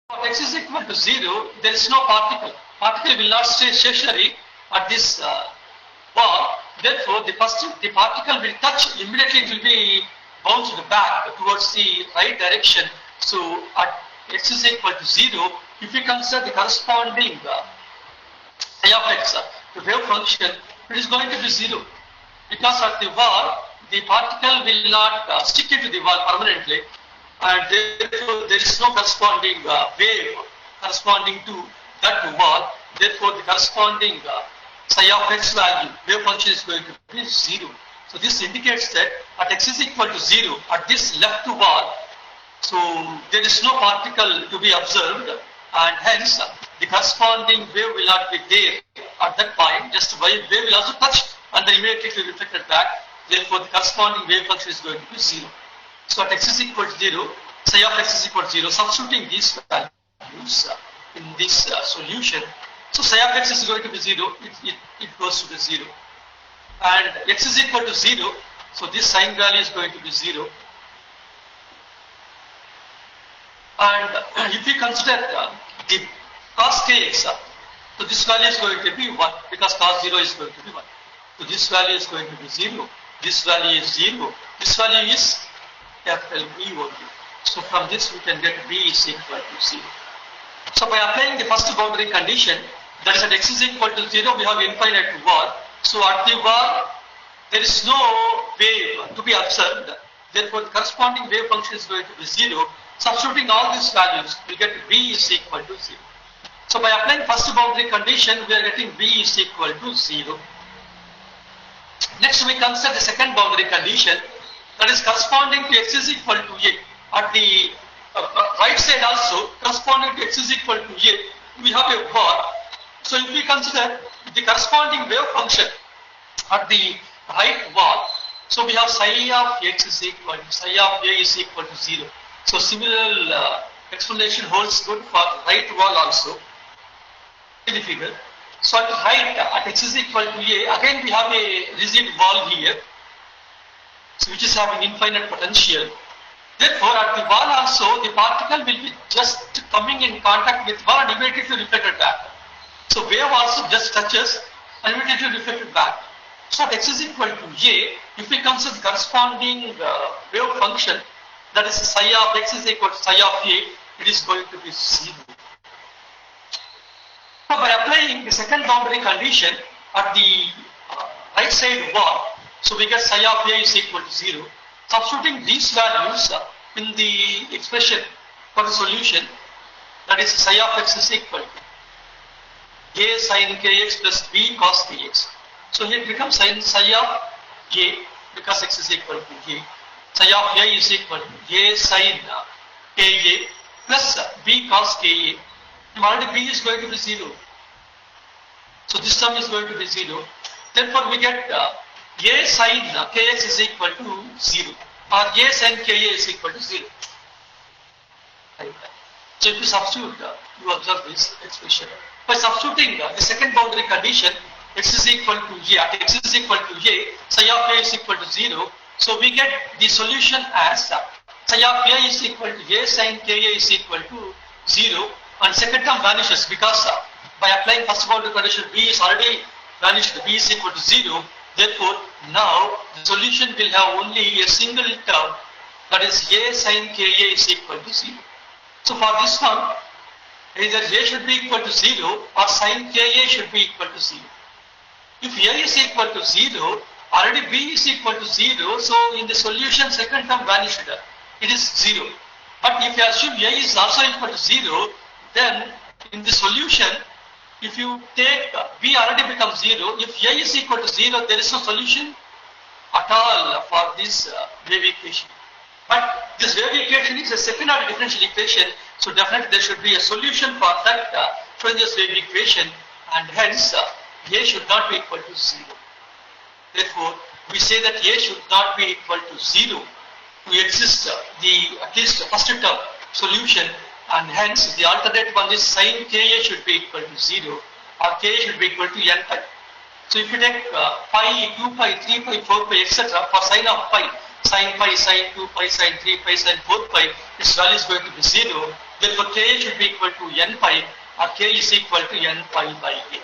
For x is equal to 0, there is no particle. Particle will not stay stationary at this wall. Therefore, the particle will touch, immediately it will be bounced back towards the right direction. So, at x is equal to 0, if we consider the corresponding psi of x, the wave function, it is going to be 0. Because at the wall, the particle will not stick into the wall permanently, and therefore there is no corresponding wave corresponding to that wall. Therefore, the corresponding psi of x value, wave function, is going to be 0. So this indicates that at x is equal to 0, at this left wall, so there is no particle to be observed, and hence the corresponding wave will not be there at that point. Just wave will also touch and then immediately it will be reflected back. Therefore, the corresponding wave function is going to be 0. So at x is equal to 0, psi of x is equal to 0, substituting these values in this solution. So psi of x is going to be 0, it goes to the 0. And x is equal to 0, so this sign value is going to be 0. And if we consider the cos kx, so this value is going to be 1, because cos 0 is going to be 1. So this value is going to be 0, this value is 0, this value is capital B only. So from this we can get B is equal to 0. So by applying the first boundary condition, that is at x is equal to 0, we have infinite wall. So at the wall, there is no wave to be observed. Therefore, the corresponding wave function is going to be 0. Substituting all these values, we get B is equal to 0. So by applying first boundary condition, we are getting B is equal to 0. Next, we consider the second boundary condition, that is corresponding to x is equal to a. At the right side also, corresponding to x is equal to a, we have a wall. So if we consider the corresponding wave function at the right wall, so we have psi of x is equal to psi of a is equal to 0. So similar explanation holds good for right wall also in the figure. So at right, at x is equal to a, again we have a rigid wall here, so which is having infinite potential. Therefore, at the wall also, the particle will be just coming in contact with wall and immediately reflected back. So wave also just touches and immediately reflected back. So at x is equal to a, if we consider the corresponding wave function, that is psi of x is equal to psi of a, it is going to be 0. So by applying the second boundary condition at the right side wall, so we get psi of a is equal to 0. Substituting these values in the expression for the solution, that is psi of x is equal to a sin kx plus b cos kx. So here it becomes psi of a, because x is equal to a. Psi of a is equal to a sin ka plus b cos ka. Already b is going to be 0. So this term is going to be 0. Therefore we get a sin kx is equal to 0, or a sin ka is equal to 0. Right. So if you substitute, you observe this expression. By substituting the second boundary condition, x is equal to a, at x is equal to a, psi of a is equal to 0. So we get the solution as psi of a is equal to a sin ka is equal to 0, and second term vanishes because by applying first boundary condition, b is already vanished, b is equal to 0. Therefore, now the solution will have only a single term, that is a sin ka is equal to 0. So for this one, either a should be equal to 0 or sin ka should be equal to 0. If a is equal to 0, already b is equal to 0, so in the solution second term vanished, it is 0. But if you assume a is also equal to 0, then in the solution, if you take b already becomes 0, if a is equal to 0, there is no solution at all for this wave equation. But this wave equation is a second order differential equation, so definitely there should be a solution for that Schrödinger's wave equation, and hence a should not be equal to 0. Therefore, we say that a should not be equal to 0 to exist the at least first term solution, and hence the alternate one is sin ka should be equal to 0, or ka should be equal to n pi. So if you take pi, 2 pi, 3 pi, 4 pi, etc. for sin of pi, sin pi, sin 2 pi, sin 3 pi, sin 4 pi, its value is going to be 0. Therefore, K should be equal to N pi, or K is equal to N pi by A.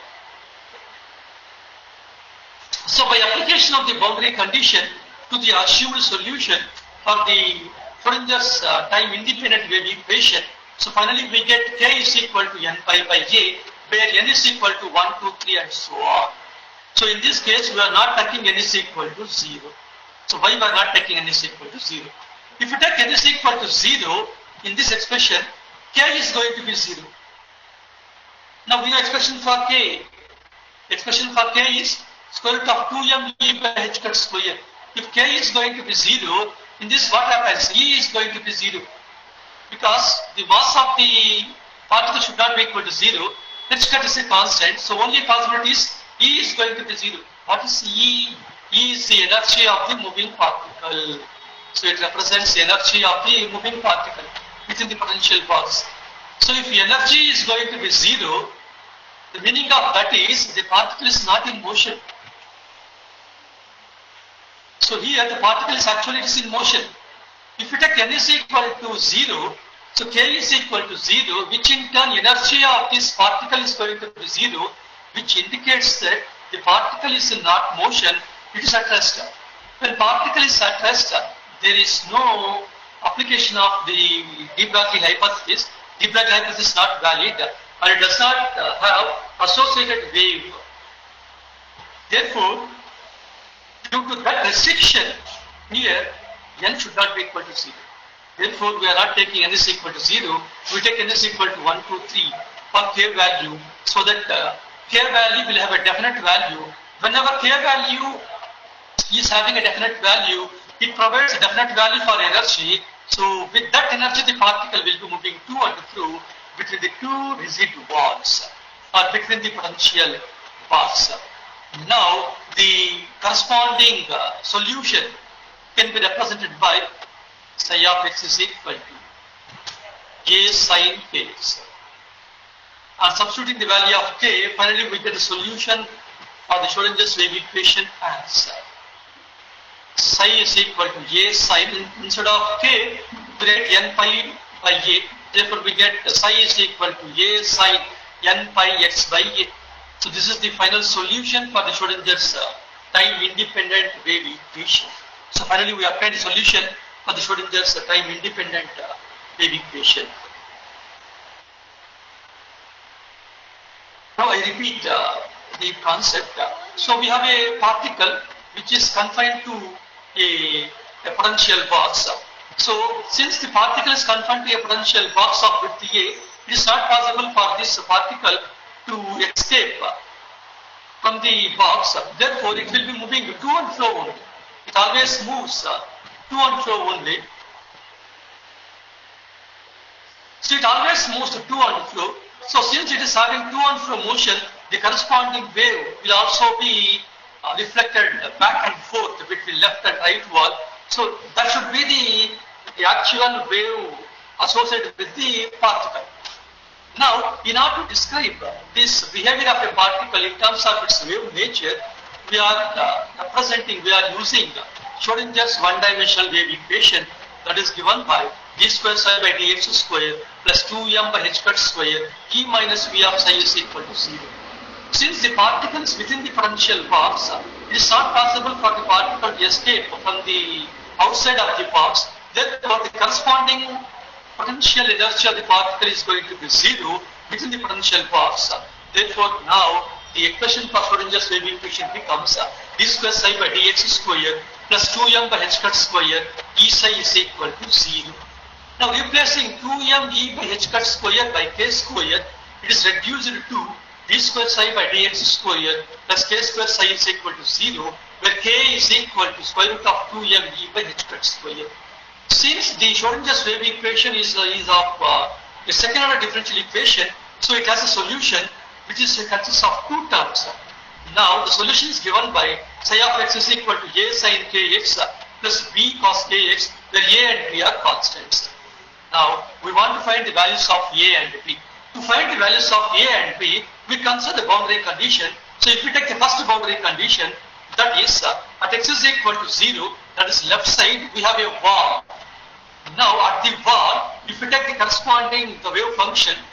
So by application of the boundary condition to the assumed solution for the Schrodinger's time independent wave equation, so finally we get K is equal to N pi by A, where N is equal to 1, 2, 3 and so on. So in this case we are not taking N is equal to 0. So why we are not taking N is equal to 0? If you take N is equal to 0 in this expression, K is going to be 0. Now we know expression for K. Expression for K is square root of 2m E by h cut square. If K is going to be 0, in this what happens? E is going to be 0. Because the mass of the particle should not be equal to 0. H cut is a constant. So only possibility is E is going to be 0. What is E? E is the energy of the moving particle. So it represents the energy of the moving particle within the potential box. So if the energy is going to be 0, the meaning of that is the particle is not in motion. So here the particle is actually in motion. If you take N is equal to 0, so K is equal to 0, which in turn energy of this particle is going to be 0, which indicates that the particle is in not motion, it is at rest. When particle is at rest, there is no application of the de Broglie hypothesis. De Broglie hypothesis is not valid, and it does not have associated wave. Therefore, due to that restriction here, N should not be equal to 0. Therefore, we are not taking N is equal to 0. We take N is equal to 1, 2, 3 for K value, so that K value will have a definite value. Whenever K value is having a definite value, it provides a definite value for energy. So with that energy, the particle will be moving to and fro between the two rigid walls or between the potential paths. Now, the corresponding solution can be represented by psi of x is equal to A sin kx. And substituting the value of k, finally we get the solution for the Schrodinger's wave equation as psi is equal to A sin, instead of k, we get n pi by A. Therefore, we get psi is equal to A sin n pi x by A. So this is the final solution for the Schrodinger's time-independent wave equation. So finally, we obtained a solution for the Schrodinger's time-independent wave equation. Now I repeat the concept. So we have a particle which is confined to a potential box. So since the particle is confined to a potential box of width A, it is not possible for this particle to escape from the box. Therefore, it will be moving to and fro only. It always moves to and fro only. So it always moves to and fro. So since it is having to and fro motion, the corresponding wave will also be reflected back and forth between left and right wall. So that should be the actual wave associated with the particle. Now, in order to describe this behavior of a particle in terms of its wave nature, we are using Schrodinger's one-dimensional wave equation that is given by d square psi by dx square plus 2m by h cut square E minus v of psi is equal to 0. Since the particle is within the potential box, it is not possible for the particle to escape from the outside of the box. Therefore, the corresponding potential energy of the particle is going to be 0 within the potential box. Therefore, now the equation for Schrodinger's wave equation becomes d square psi by dx square plus 2m by h cut square E psi is equal to 0. Now, replacing 2m E by h cut square by k square, it is reduced to d square psi by dx square plus k square psi is equal to 0, where k is equal to square root of 2m E by h cut square. Since the Schrodinger's wave equation is of a second order differential equation, so it has a solution which consists of two terms. Now the solution is given by psi of x is equal to A sin kx plus b cos kx, where A and b are constants. Now we want to find the values of A and b. To find the values of A and b, we consider the boundary condition. So if we take the first boundary condition, that is at x is equal to 0, that is left side, we have a wall. Now at the wall, if you take the corresponding the wave function,